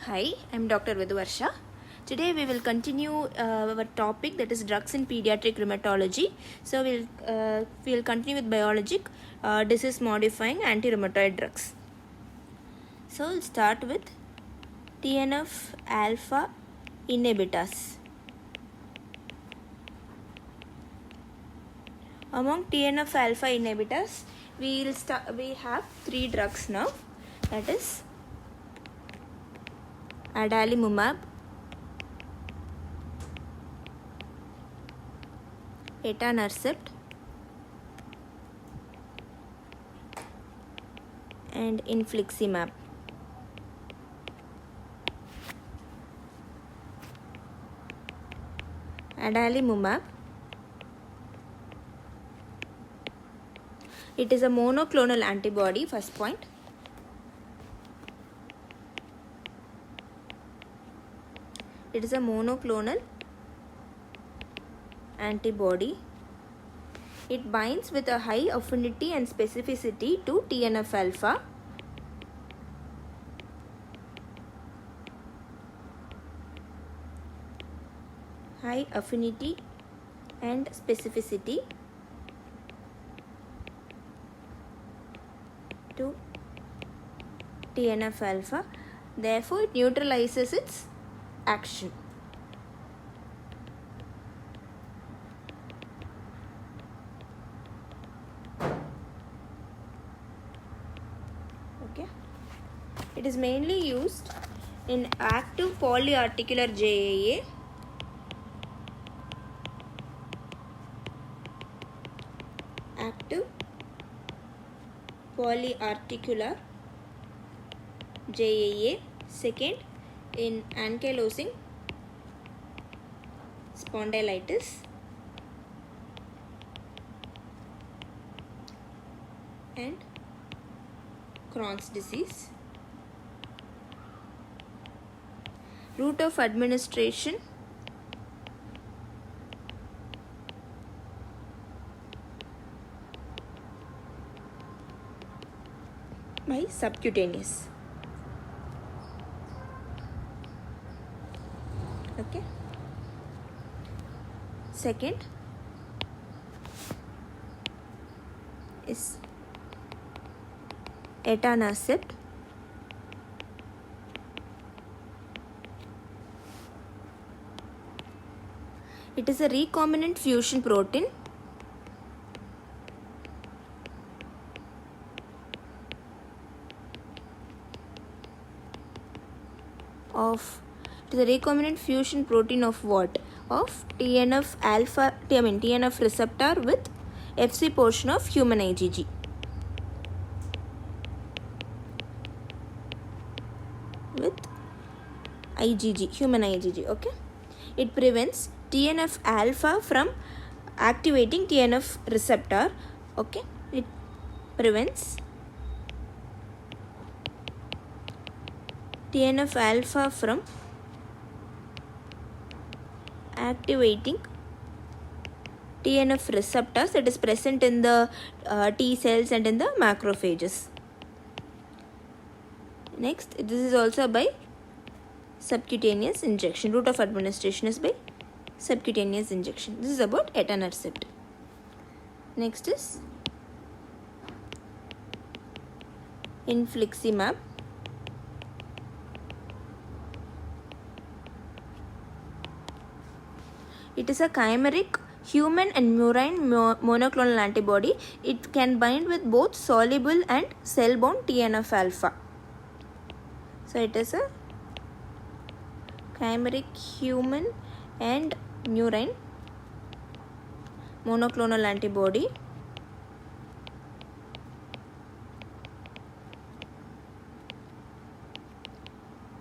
Hi, I'm Dr. Viduvarsha. Today we will continue our topic, that is drugs in pediatric rheumatology. So we'll continue with biologic disease modifying anti-rheumatoid drugs. So we'll start with TNF alpha inhibitors. Among TNF alpha inhibitors, we have three drugs now. That is adalimumab, etanercept, and infliximab. Adalimumab, it is a monoclonal antibody, first point. It is a monoclonal antibody. It binds with a high affinity and specificity to TNF alpha. High affinity and specificity to TNF alpha. Therefore, it neutralizes its action. Okay. It is mainly used in active polyarticular JAA, active polyarticular JAA, second in ankylosing spondylitis, and Crohn's disease. Route of administration by subcutaneous. Okay. Second is etanercept. It is a recombinant fusion protein of what? Of TNF alpha, TNF receptor with Fc portion of human IgG. With IgG, human IgG, okay? It prevents TNF alpha from activating TNF receptor, okay? It prevents TNF alpha from activating TNF receptors that is present in the T cells and in the macrophages. Next, this is also by subcutaneous injection. Route of administration is by subcutaneous injection. This is about etanercept. Next is infliximab. It is a chimeric human and murine monoclonal antibody. It can bind with both soluble and cell-bound TNF alpha. So it is a chimeric human and murine monoclonal antibody.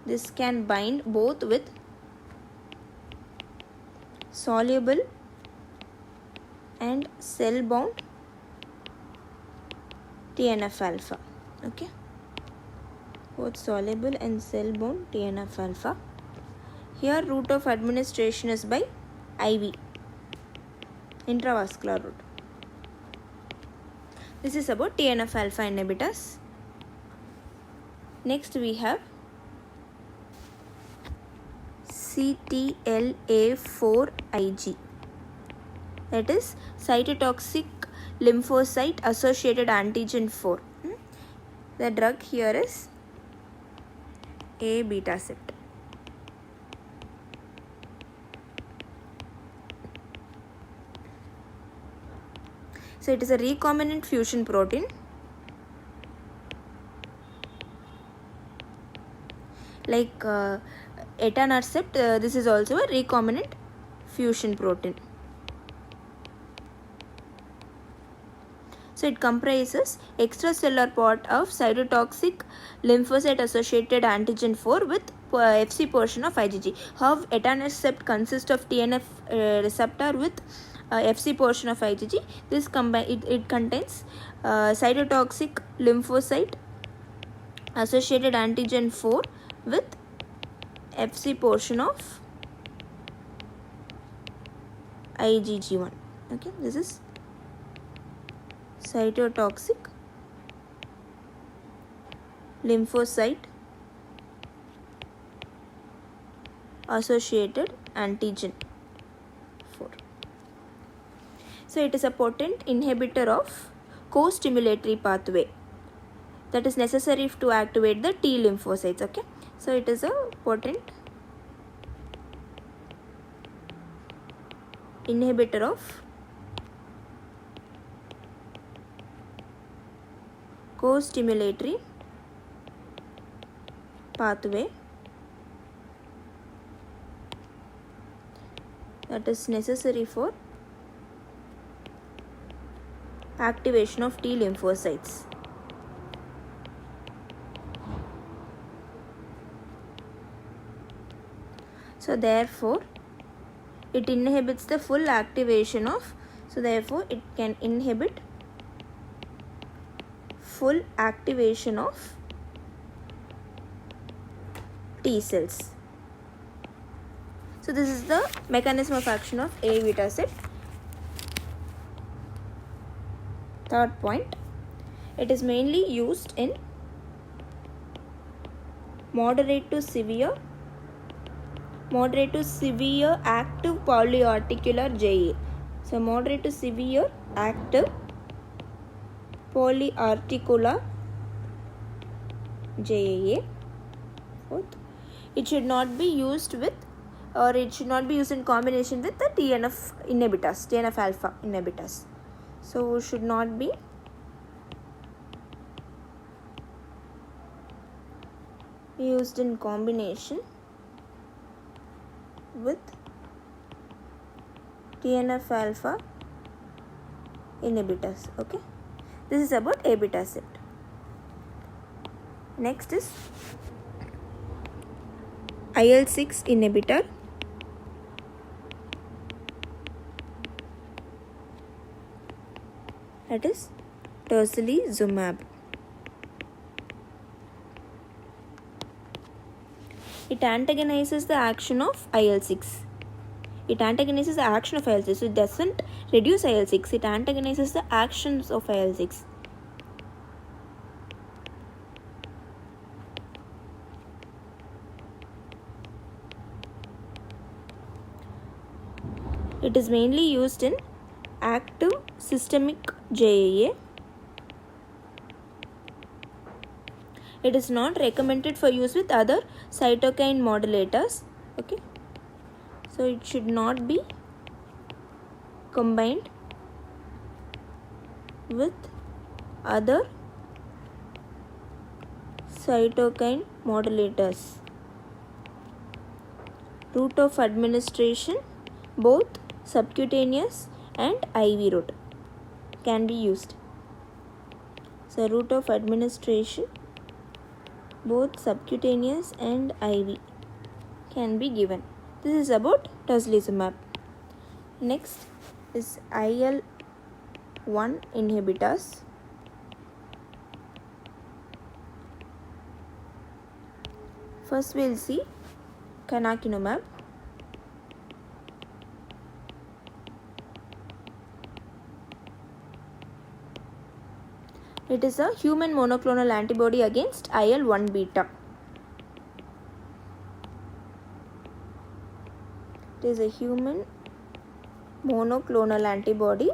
This can bind both with soluble and cell-bound TNF alpha. Okay, both soluble and cell-bound TNF alpha. Here, route of administration is by IV, intravascular route. This is about TNF alpha inhibitors. Next we have CTLA4 Ig. That is cytotoxic lymphocyte associated antigen 4. The drug here is abatacept. So it is a recombinant fusion protein. Like etanercept, this is also a recombinant fusion protein. So it comprises extracellular part of cytotoxic lymphocyte associated antigen 4 with Fc portion of IgG. How etanercept consists of TNF receptor with Fc portion of IgG. This it contains cytotoxic lymphocyte associated antigen 4 with Fc portion of IgG1. Okay, this is cytotoxic lymphocyte associated antigen 4. So it is a potent inhibitor of co-stimulatory pathway that is necessary to activate the T lymphocytes. Okay, so it is a potent inhibitor of co-stimulatory pathway that is necessary for activation of T lymphocytes. So therefore it inhibits the full activation of, so therefore it can inhibit full activation of T cells. So this is the mechanism of action of abatacept. Third point, it is mainly used in moderate to severe active polyarticular JA. So moderate to severe active polyarticular JA. Fourth, it should not be used with, or it should not be used in combination with the TNF inhibitors, TNF alpha inhibitors. So should not be used in combination with TNF alpha inhibitors. Okay, this is about abatacept. Next is IL-6 inhibitor. That is tocilizumab. It antagonizes the action of IL-6. It antagonizes the action of IL-6. So it doesn't reduce IL-6. It antagonizes the actions of IL-6. It is mainly used in active systemic JAA. It is not recommended for use with other cytokine modulators. Okay, so it should not be combined with other cytokine modulators. Route of administration, both subcutaneous and IV route can be used. So route of administration, both subcutaneous and IV can be given. This is about tocilizumab. Next is IL-1 inhibitors. First we will see canakinumab. It is a human monoclonal antibody against IL-1 beta. is a human monoclonal antibody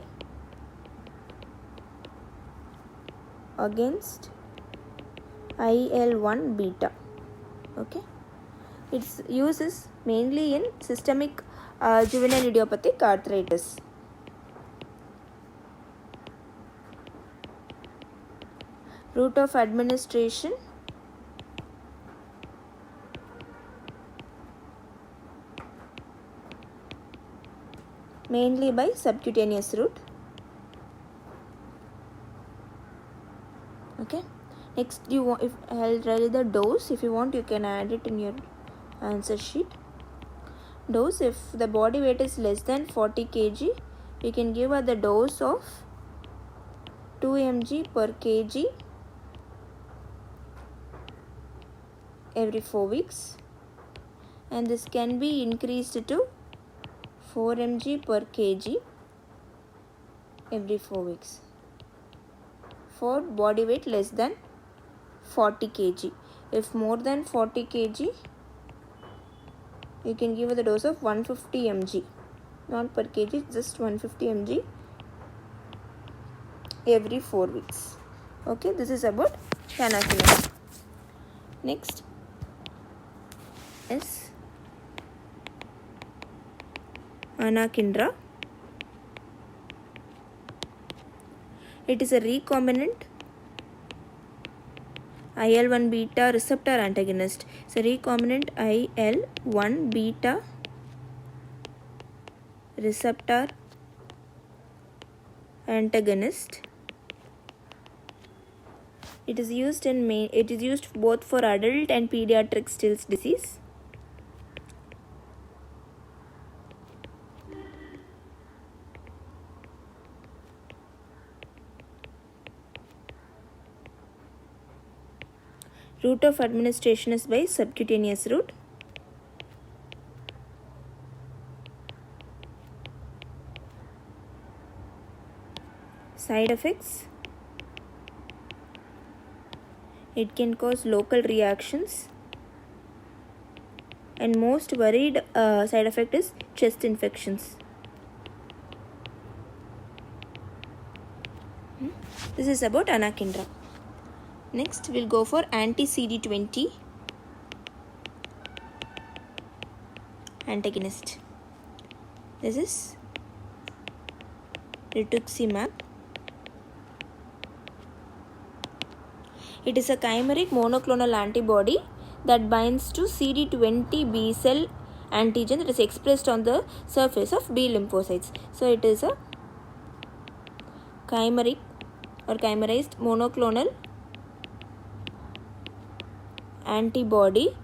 against IL-1 beta. Okay, its use is mainly in systemic juvenile idiopathic arthritis. Route of administration: mainly by subcutaneous route. Okay, next if I'll tell the dose. If you want, you can add it in your answer sheet. Dose: if the body weight is less than 40 kg, we can give her the dose of 2 mg per kg every 4 weeks, and this can be increased to 4 mg per kg every 4 weeks for body weight less than 40 kg. If more than 40 kg, you can give the dose of 150 mg, not per kg, just 150 mg every 4 weeks. Okay, this is about anakinra. Next is anakinra. It is a recombinant IL-1 beta receptor antagonist. So recombinant IL-1 beta receptor antagonist. It is used both for adult and pediatric Still's disease. Route of administration is by subcutaneous route. Side effects: it can cause local reactions, and most worried side effect is chest infections. This is about anakinra. Next, we'll go for anti-CD20 antagonist. This is rituximab. It is a chimeric monoclonal antibody that binds to CD20 B cell antigen that is expressed on the surface of B lymphocytes. So it is a chimeric or chimerized monoclonal antibody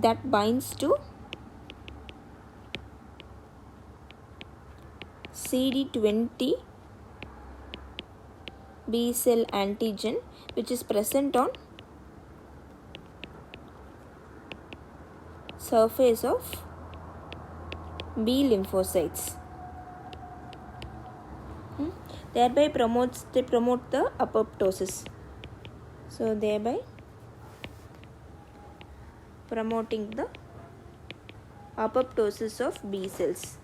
that binds to CD20 B cell antigen which is present on surface of B lymphocytes. Thereby promote the apoptosis. So thereby promoting the apoptosis of B cells.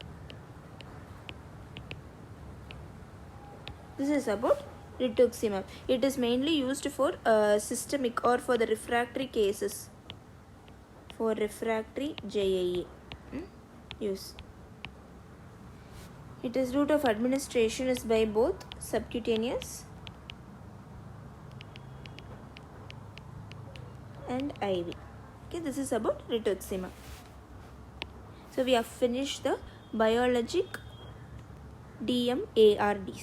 This is about rituximab. It is mainly used for systemic or for the refractory cases, for refractory JAE use. Its route of administration is by both subcutaneous and IV. Okay, this is about rituximab. So we have finished the biologic DMARDs.